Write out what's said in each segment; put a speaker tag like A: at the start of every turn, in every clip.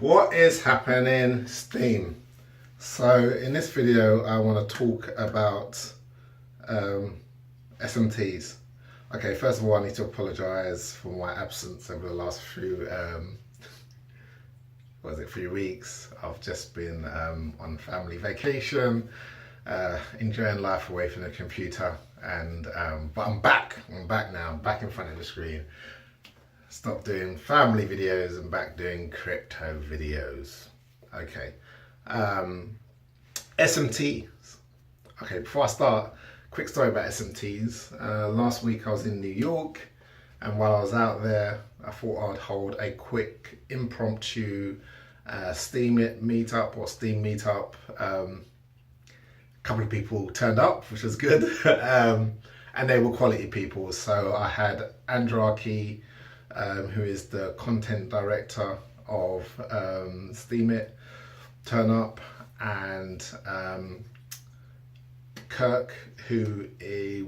A: What is happening, Steam? So in this video, I want to talk about um, SMTs. Okay, first of all, I need to apologise for my absence over the last few, few weeks. I've just been on family vacation, enjoying life away from the computer, and but I'm back. I'm back now. I'm back in front of the screen. Stop doing family videos and back doing crypto videos. Okay. Um, SMTs. Okay, before I start, quick story about SMTs. Last week I was in New York, and while I was out there, I thought I'd hold a quick impromptu Steem meetup or Steam meetup. A couple of people turned up, which was good, and they were quality people. So I had Andraki, who is the content director of Steemit, turn up, and Kirk, who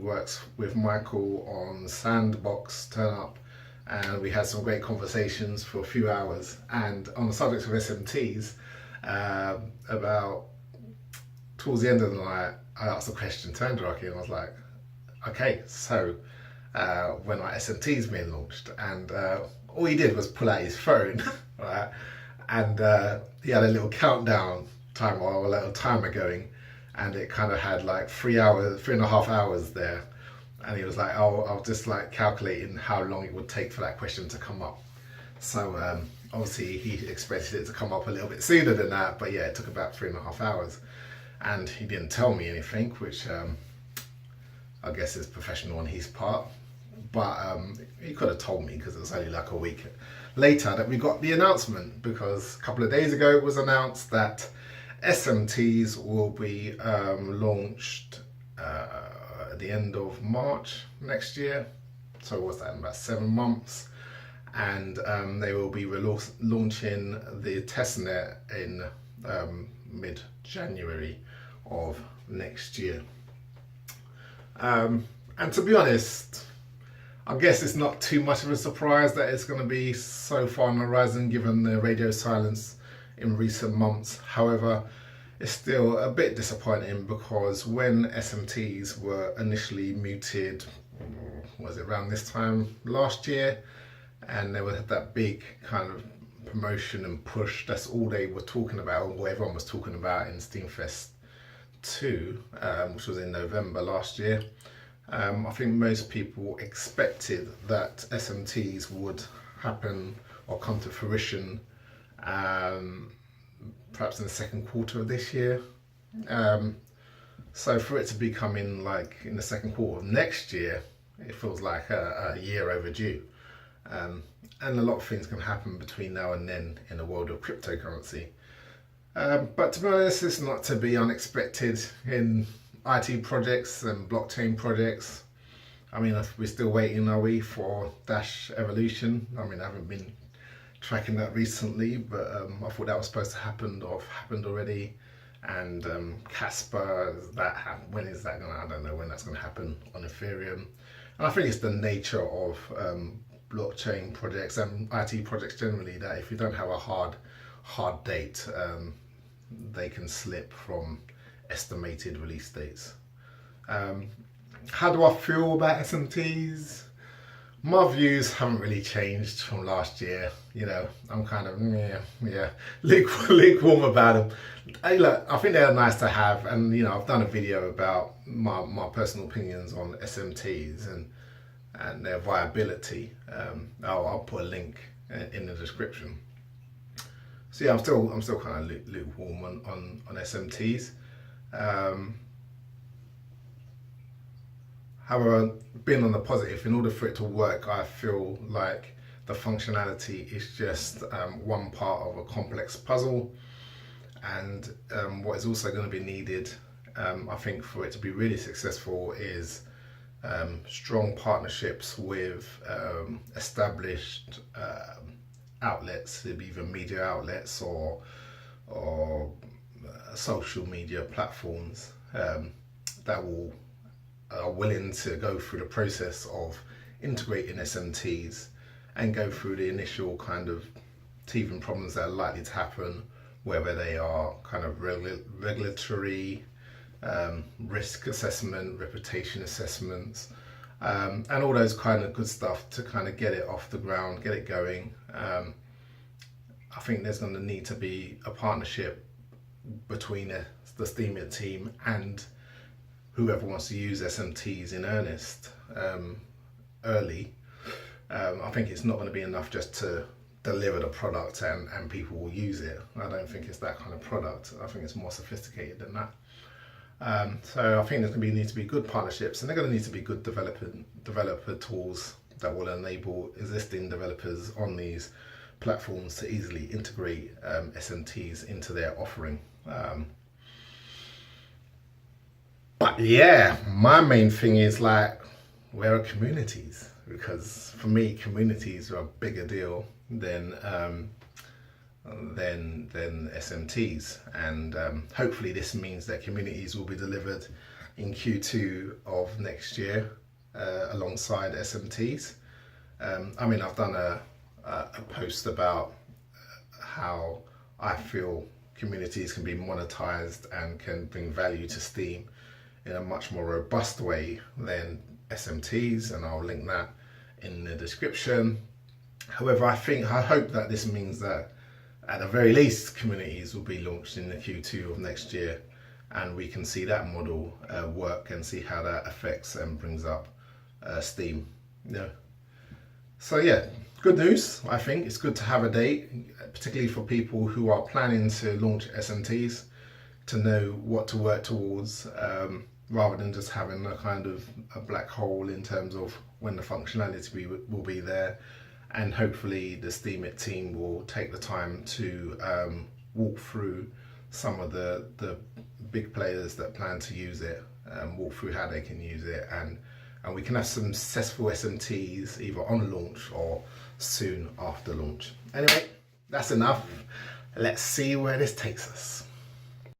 A: works with Michael on Sandbox, turn up, and we had some great conversations for a few hours. And on the subject of SMTs, about towards the end of the night, I asked a question to Andraki, and I was like, okay, so when our SMT's being launched, and all he did was pull out his phone, right? And he had a little countdown timer or a little timer going, and it kind of had like 3.5 hours there, and he was like, "Oh, I was just like calculating how long it would take for that question to come up." So obviously he expected it to come up a little bit sooner than that, but yeah, it took about 3.5 hours, and he didn't tell me anything, which I guess is professional on his part. But he could have told me, because it was only like a week later that we got the announcement, because a couple of days ago it was announced that SMTs will be launched at the end of March next year. So what's that, in about 7 months? And they will be launching the testnet in mid-January of next year. And to be honest, I guess it's not too much of a surprise that it's going to be so far on the horizon, given the radio silence in recent months. However, it's still a bit disappointing, because when SMTs were initially mooted, was it around this time last year, and there was that big kind of promotion and push, that's all they were talking about, or what everyone was talking about in Steamfest 2, which was in November last year. I think most people expected that SMTs would happen or come to fruition perhaps in the second quarter of this year. So for it to be coming like in the second quarter of next year, it feels like a year overdue. And a lot of things can happen between now and then in the world of cryptocurrency. But to be honest, it's not to be unexpected in IT projects and blockchain projects. I mean, we're still waiting, are we, for Dash Evolution? I mean, I haven't been tracking that recently, but I thought that was supposed to happen or happened already. And Casper, when is that going to, I don't know when that's going to happen on Ethereum. And I think it's the nature of blockchain projects and IT projects generally, that if you don't have a hard date, they can slip from estimated release dates. How do I feel about SMTs? My views haven't really changed from last year. You know, I'm kind of lukewarm about them. Hey, look, I think they're nice to have, and you know, I've done a video about my personal opinions on SMTs and their viability. I'll put a link in the description. So yeah, I'm still kind of lukewarm on SMTs. However, being on the positive, in order for it to work, I feel like the functionality is just one part of a complex puzzle. And what is also going to be needed, I think, for it to be really successful is strong partnerships with established outlets, either media outlets or social media platforms that are willing to go through the process of integrating SMTs and go through the initial kind of teething problems that are likely to happen, whether they are kind of regulatory, risk assessment, reputation assessments, and all those kind of good stuff to kind of get it off the ground, get it going. I think there's going to need to be a partnership between the Steem team and whoever wants to use SMTs in earnest early. I think it's not going to be enough just to deliver the product and people will use it. I don't think it's that kind of product. I think it's more sophisticated than that. So I think there's going to need to be good partnerships, and they're going to need to be good developer tools that will enable existing developers on these platforms to easily integrate SMTs into their offering. But yeah, my main thing is like, where are communities? Because for me, communities are a bigger deal than SMTs, and hopefully this means that communities will be delivered in Q2 of next year alongside SMTs. I mean, I've done a post about how I feel communities can be monetized and can bring value to Steem in a much more robust way than SMTs, and I'll link that in the description. However, I hope that this means that at the very least communities will be launched in the Q2 of next year, and we can see that model work and see how that affects and brings up Steem. So yeah, good news. I think it's good to have a date, particularly for people who are planning to launch SMTs, to know what to work towards, rather than just having a kind of a black hole in terms of when the functionality will be there. And hopefully the Steem team will take the time to walk through some of the big players that plan to use it, walk through how they can use it, and we can have some successful SMTs either on launch or soon after launch. Anyway, that's enough. Let's see where this takes us.